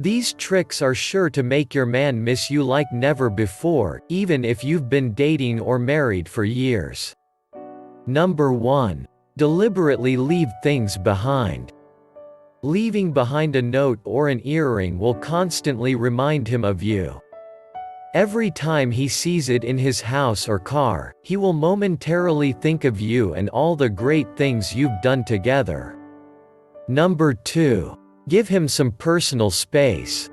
These tricks are sure to make your man miss you like never before, even if you've been dating or married for years. Number 1. Deliberately leave things behind. Leaving behind a note or an earring will constantly remind him of you. Every time he sees it in his house or car, he will momentarily think of you and all the great things you've done together. Number 2. Give him some personal space.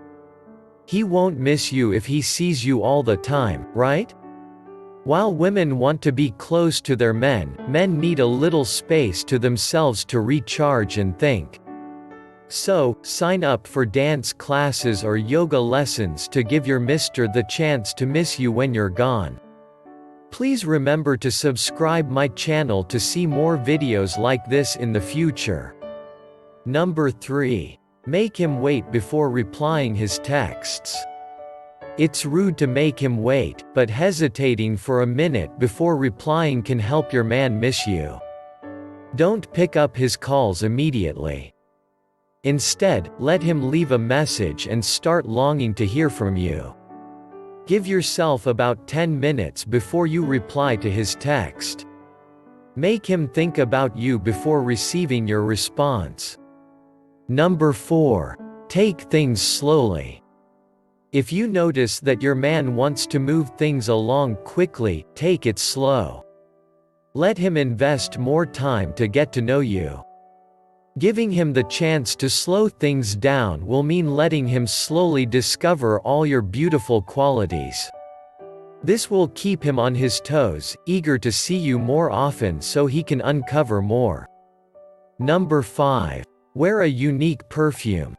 He won't miss you if he sees you all the time, right? While women want to be close to their men need a little space to themselves to recharge and think. So, sign up for dance classes or yoga lessons to give your mister the chance to miss you when you're gone. Please remember to subscribe my channel to see more videos like this in the future. Number 3. Make him wait before replying his texts. It's rude to make him wait, but hesitating for a minute before replying can help your man miss you. Don't pick up his calls immediately. Instead, let him leave a message and start longing to hear from you. Give yourself about 10 minutes before you reply to his text. Make him think about you before receiving your response. Number 4. Take things slowly. If you notice that your man wants to move things along quickly, take it slow. Let him invest more time to get to know you. Giving him the chance to slow things down will mean letting him slowly discover all your beautiful qualities. This will keep him on his toes, eager to see you more often so he can uncover more. Number 5. Wear a unique perfume.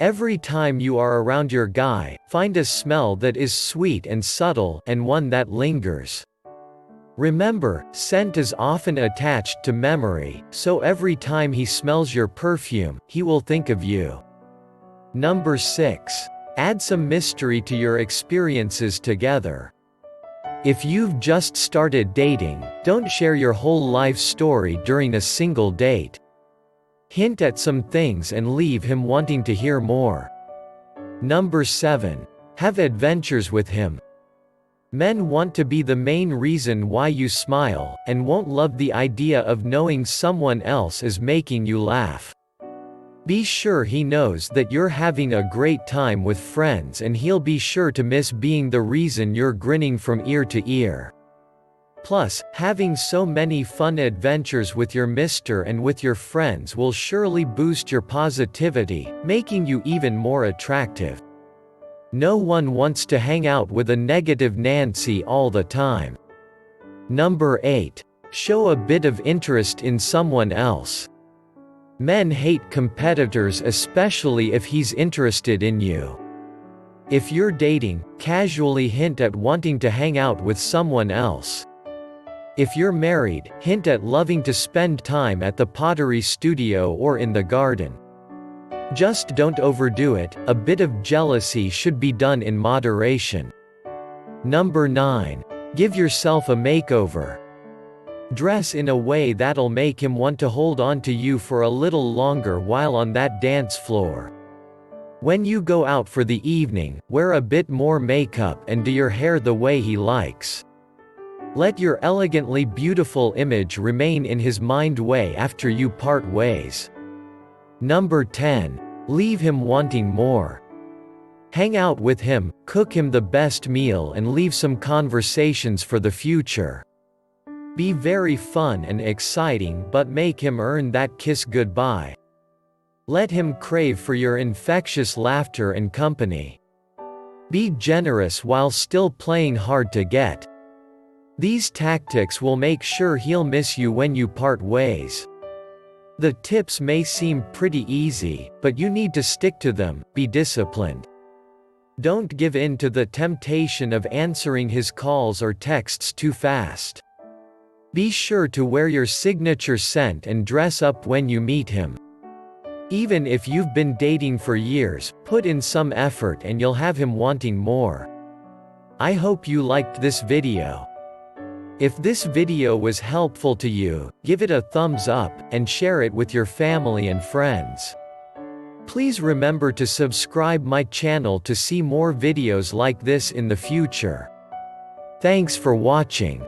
Every time you are around your guy, find a smell that is sweet and subtle, and one that lingers. Remember, scent is often attached to memory, so every time he smells your perfume, he will think of you. Number 6. Add some mystery to your experiences together. If you've just started dating, don't share your whole life story during a single date. Hint at some things and leave him wanting to hear more. Number 7. Have adventures with him. Men want to be the main reason why you smile, and won't love the idea of knowing someone else is making you laugh. Be sure he knows that you're having a great time with friends, and he'll be sure to miss being the reason you're grinning from ear to ear. Plus, having so many fun adventures with your mister and with your friends will surely boost your positivity, making you even more attractive. No one wants to hang out with a negative Nancy all the time. Number 8. Show a bit of interest in someone else. Men hate competitors, especially if he's interested in you. If you're dating, casually hint at wanting to hang out with someone else. If you're married, hint at loving to spend time at the pottery studio or in the garden. Just don't overdo it, a bit of jealousy should be done in moderation. Number 9. Give yourself a makeover. Dress in a way that'll make him want to hold on to you for a little longer while on that dance floor. When you go out for the evening, wear a bit more makeup and do your hair the way he likes. Let your elegantly beautiful image remain in his mind way after you part ways. Number 10. Leave him wanting more. Hang out with him, cook him the best meal and leave some conversations for the future. Be very fun and exciting, but make him earn that kiss goodbye. Let him crave for your infectious laughter and company. Be generous while still playing hard to get. These tactics will make sure he'll miss you when you part ways. The tips may seem pretty easy, but you need to stick to them. Be disciplined. Don't give in to the temptation of answering his calls or texts too fast. Be sure to wear your signature scent and dress up when you meet him. Even if you've been dating for years, put in some effort and you'll have him wanting more. I hope you liked this video. If this video was helpful to you, give it a thumbs up, and share it with your family and friends. Please remember to subscribe my channel to see more videos like this in the future. Thanks for watching.